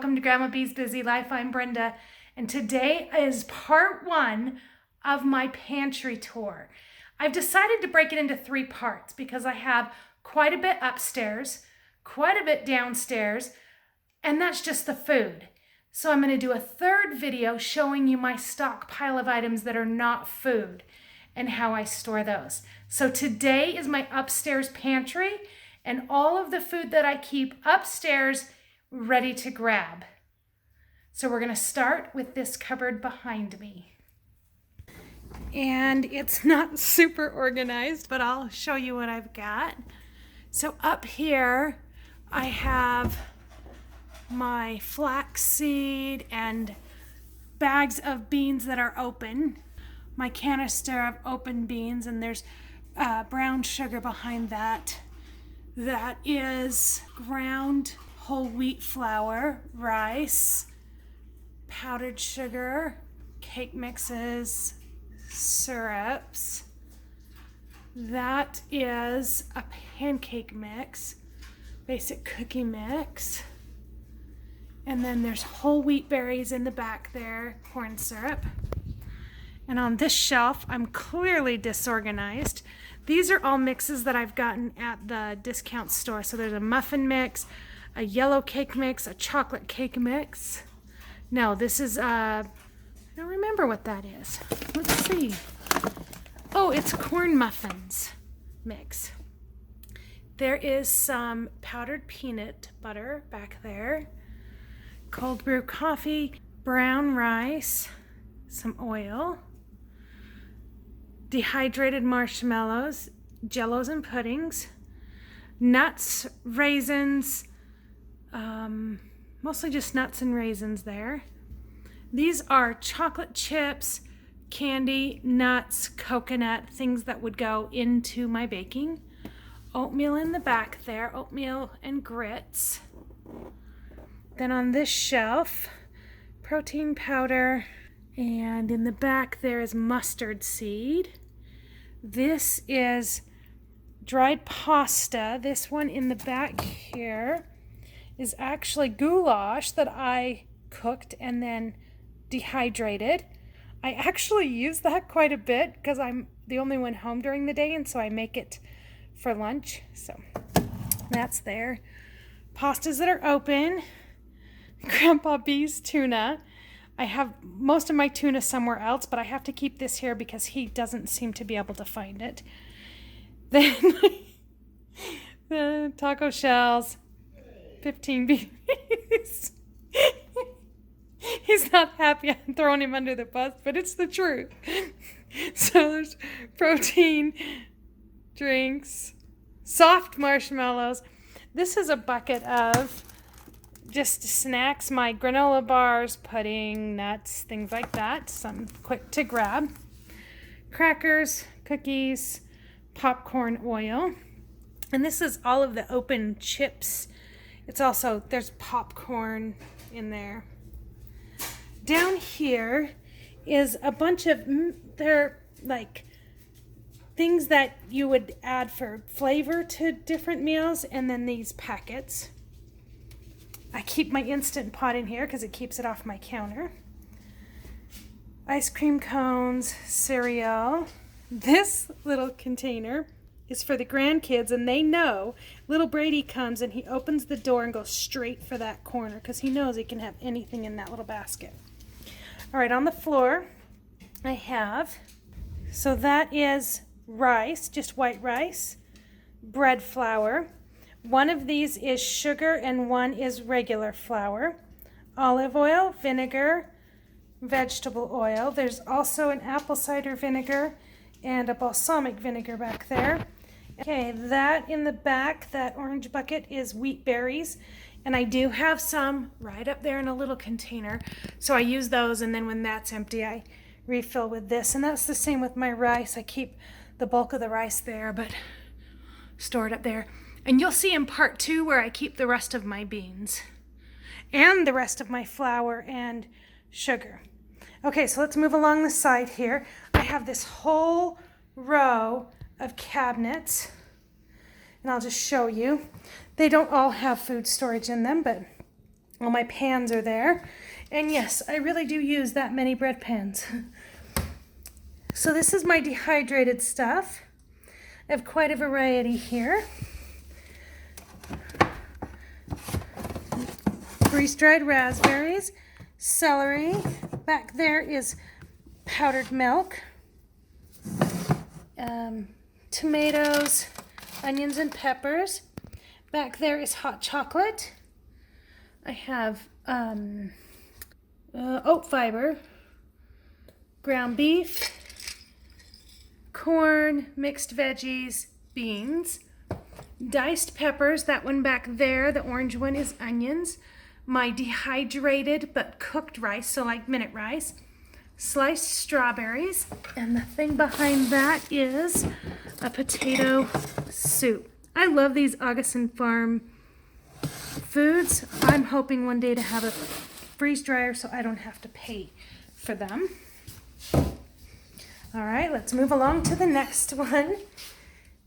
welcome to Grandma B's Busy Life. I'm Brenda, and today is part 1 of my pantry tour. I've decided to break it into 3 parts because I have quite a bit upstairs, quite a bit downstairs, and that's just the food. So I'm going to do a 3rd video showing you my stockpile of items that are not food and how I store those. So today is my upstairs pantry and all of the food that I keep upstairs ready to grab. So we're going to start with this cupboard behind me. And it's not super organized, but I'll show you what I've got. So up here I have my flaxseed and bags of beans that are open. My canister of open beans, and there's brown sugar behind that. That is ground whole wheat flour, rice, powdered sugar, cake mixes, syrups. That is a pancake mix, basic cookie mix. And then there's whole wheat berries in the back there, corn syrup. And on this shelf, I'm clearly disorganized. These are all mixes that I've gotten at the discount store. So there's a muffin mix, a yellow cake mix, a chocolate cake mix. No, this is, I don't remember what that is. Let's see. Oh, it's corn muffins mix. There is some powdered peanut butter back there, cold brew coffee, brown rice, some oil, dehydrated marshmallows, jellos and puddings, nuts, raisins, mostly just nuts and raisins there. These are chocolate chips, candy, nuts, coconut, things that would go into my baking. Oatmeal in the back there, oatmeal and grits. Then on this shelf, protein powder, and in the back there is mustard seed. This is dried pasta. This one in the back here is actually goulash that I cooked and then dehydrated. I actually use that quite a bit because I'm the only one home during the day, and so I make it for lunch. So that's there. Pastas that are open. Grandpa B's tuna. I have most of my tuna somewhere else, but I have to keep this here because he doesn't seem to be able to find it. Then the taco shells, 15 BBs. He's not happy I'm throwing him under the bus, but it's the truth. So there's protein, drinks, soft marshmallows. This is a bucket of just snacks, my granola bars, pudding, nuts, things like that. Some quick to grab. Crackers, cookies, popcorn oil. And this is all of the open chips. It's also, there's popcorn in there. Down here is a bunch of, they're like things that you would add for flavor to different meals, and then these packets. I keep my Instant Pot in here because it keeps it off my counter. Ice cream cones, cereal. This little container is for the grandkids, and they know little Brady comes and he opens the door and goes straight for that corner because he knows he can have anything in that little basket. All right, on the floor I have, so that is rice, just white rice, bread flour. One of these is sugar and one is regular flour. Olive oil, vinegar, vegetable oil. There's also an apple cider vinegar and a balsamic vinegar back there. Okay, that in the back, that orange bucket is wheat berries. And I do have some right up there in a little container. So I use those, and then when that's empty, I refill with this. And that's the same with my rice. I keep the bulk of the rice there, but store it up there. And you'll see in part 2 where I keep the rest of my beans and the rest of my flour and sugar. Okay, so let's move along the side here. I have this whole row of cabinets, and I'll just show you. They don't all have food storage in them, but All my pans are there. And yes, I really do use that many bread pans. So this is my dehydrated stuff. I have quite a variety here. Freeze-dried raspberries, celery. Back there is powdered milk, tomatoes, onions and peppers. Back there is hot chocolate. I have oat fiber, ground beef, corn, mixed veggies, beans, diced peppers. That one back there, the orange one, is onions. My dehydrated but cooked rice, so like minute rice, sliced strawberries, and the thing behind that is a potato soup. I love these Augustin Farm foods. I'm hoping one day to have a freeze dryer so I don't have to pay for them. All right, let's move along to the next one.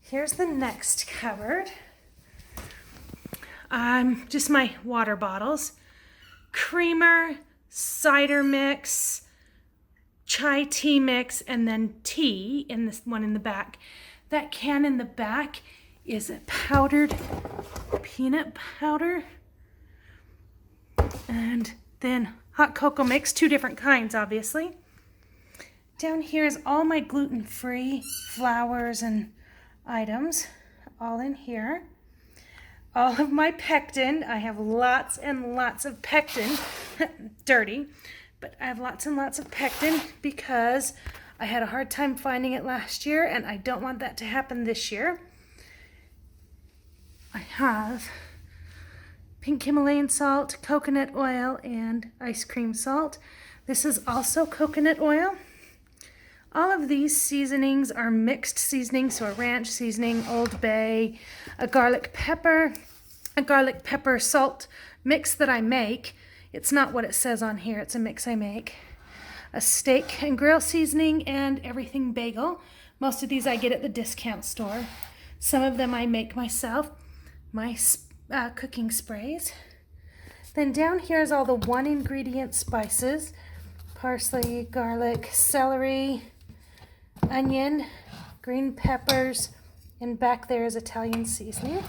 Here's the next cupboard. Just my water bottles, creamer, cider mix, chai tea mix, and then tea in this one in the back. That can in the back is a powdered peanut powder, and then hot cocoa mix, 2 different kinds, obviously. Down here is all my gluten-free flours and items, all in here. All of my pectin. I have lots and lots of pectin. Dirty, but I have lots and lots of pectin because I had a hard time finding it last year, and I don't want that to happen this year. I have pink Himalayan salt, coconut oil, and ice cream salt. This is also coconut oil. All of these seasonings are mixed seasonings, so a ranch seasoning, Old Bay, a garlic pepper salt mix that I make. It's not what it says on here, it's a mix I make. A steak and grill seasoning, and everything bagel. Most of these I get at the discount store. Some of them I make myself. My cooking sprays. Then down here is all the 1 ingredient spices. Parsley, garlic, celery, onion, green peppers, and back there is Italian seasoning.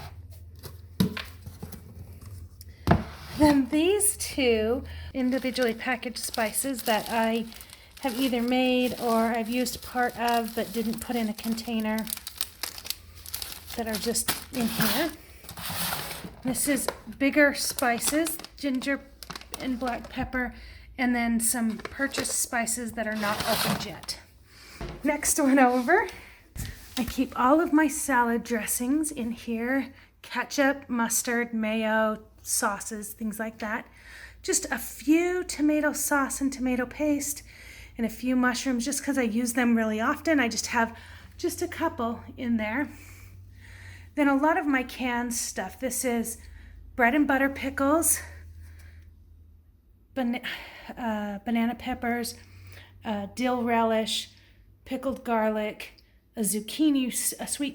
Then these 2 individually packaged spices that I have either made or I've used part of but didn't put in a container, that are just in here. This is bigger spices, ginger and black pepper, and then some purchased spices that are not opened yet. Next one over, I keep all of my salad dressings in here. Ketchup, mustard, mayo, sauces, things like that. Just a few tomato sauce and tomato paste, and a few mushrooms, just because I use them really often. I just have just a couple in there. Then a lot of my canned stuff. This is bread and butter pickles, banana peppers, dill relish, pickled garlic, a sweet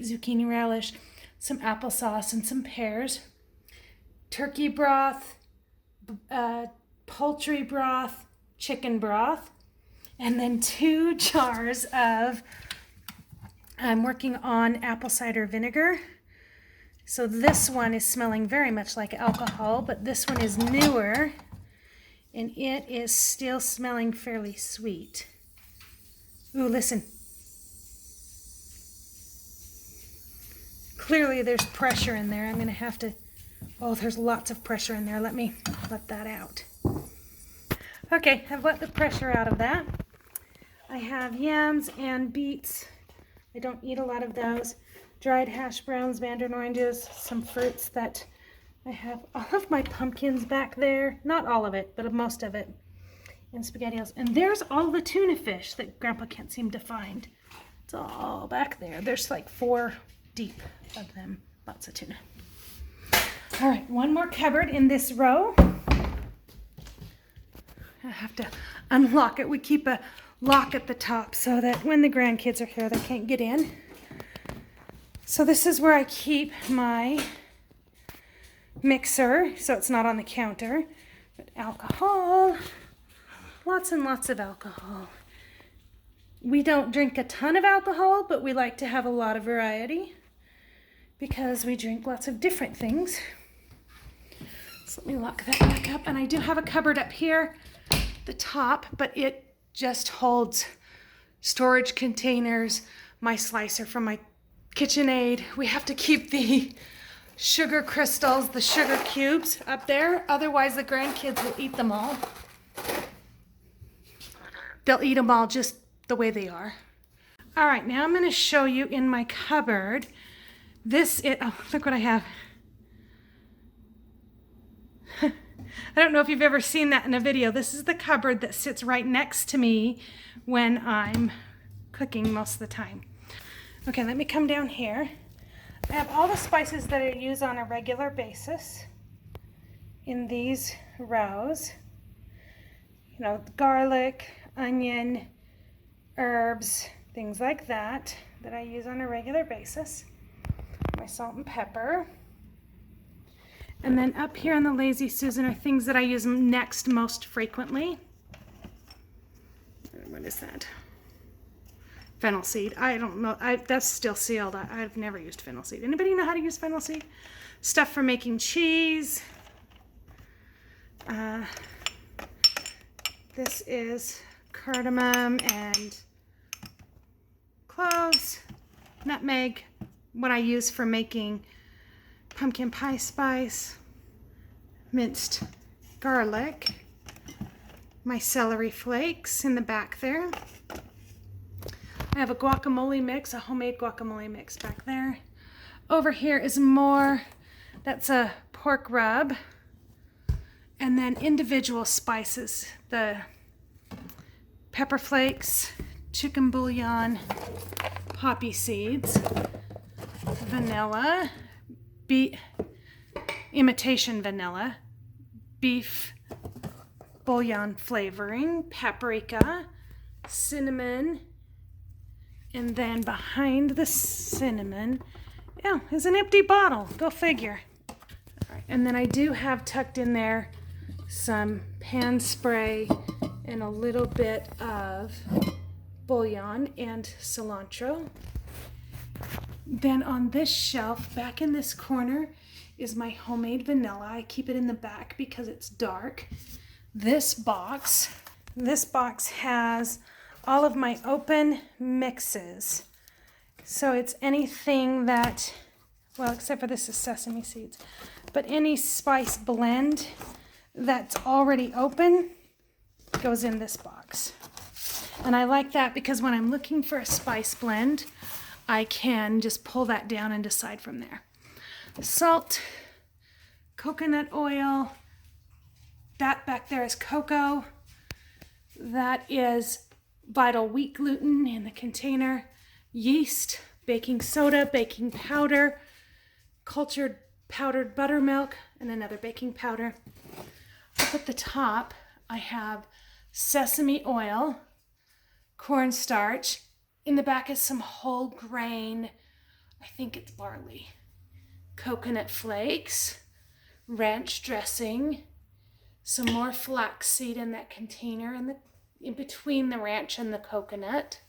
zucchini relish, some applesauce, and some pears, turkey broth, poultry broth, chicken broth, and then 2 jars of, I'm working on apple cider vinegar. So this one is smelling very much like alcohol, but this one is newer, and it is still smelling fairly sweet. Ooh, listen. Clearly there's pressure in there. I'm going to have to, oh, there's lots of pressure in there. Let me let that out. Okay, I've let the pressure out of that. I have yams and beets. I don't eat a lot of those. Dried hash browns, mandarin oranges, some fruits that I have. All of my pumpkins back there. Not all of it, but most of it. And SpaghettiOs. And there's all the tuna fish that Grandpa can't seem to find. It's all back there. There's like 4 deep of them. Lots of tuna. All right, one more cupboard in this row. I have to unlock it. We keep a lock at the top so that when the grandkids are here, they can't get in. So this is where I keep my mixer, so it's not on the counter. But alcohol, lots and lots of alcohol. We don't drink a ton of alcohol, but we like to have a lot of variety because we drink lots of different things. So let me lock that back up. And I do have a cupboard up here, the top, but it just holds storage containers, my slicer from my KitchenAid. We have to keep the sugar crystals, the sugar cubes up there. Otherwise the grandkids will eat them all. They'll eat them all just the way they are. All right, now I'm going to show you in my cupboard. Oh, look what I have. I don't know if you've ever seen that in a video. This is the cupboard that sits right next to me when I'm cooking most of the time. Okay, let me come down here. I have all the spices that I use on a regular basis in these rows. You know, garlic, onion, herbs, things like that I use on a regular basis. My salt and pepper. And then up here on the Lazy Susan are things that I use next most frequently. What is that? Fennel seed. I don't know. That's still sealed. I've never used fennel seed. Anybody know how to use fennel seed? Stuff for making cheese. This is cardamom and cloves, nutmeg, what I use for making pumpkin pie spice, minced garlic, my celery flakes in the back there. I have a guacamole mix, a homemade guacamole mix back there. Over here is more, that's a pork rub, and then individual spices, the pepper flakes, chicken bouillon, poppy seeds, vanilla, imitation vanilla, beef bouillon flavoring, paprika, cinnamon, and then behind the cinnamon, is an empty bottle. Go figure. All right, and then I do have tucked in there some pan spray and a little bit of bouillon and cilantro. Then on this shelf, back in this corner, is my homemade vanilla. I keep it in the back because it's dark. This box has all of my open mixes. So it's anything that, well, except for this is sesame seeds, but any spice blend that's already open goes in this box. And I like that because when I'm looking for a spice blend, I can just pull that down and decide from there. Salt, coconut oil, that back there is cocoa. That is vital wheat gluten in the container, yeast, baking soda, baking powder, cultured powdered buttermilk, and another baking powder. Up at the top, I have sesame oil, cornstarch. In the back is some whole grain, I think it's barley, coconut flakes, ranch dressing, some more flaxseed in that container in between the ranch and the coconut,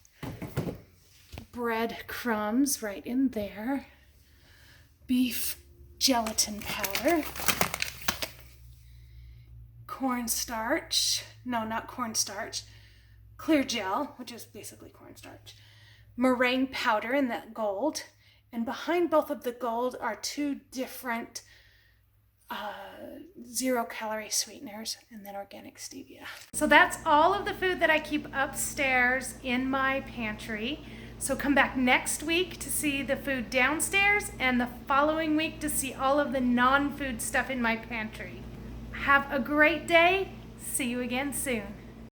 bread crumbs right in there, beef gelatin powder, cornstarch, no, not cornstarch, clear gel, which is basically cornstarch, meringue powder in that gold, and behind both of the gold are two different 0-calorie sweeteners and then organic stevia. So that's all of the food that I keep upstairs in my pantry. So come back next week to see the food downstairs and the following week to see all of the non-food stuff in my pantry. Have a great day. See you again soon.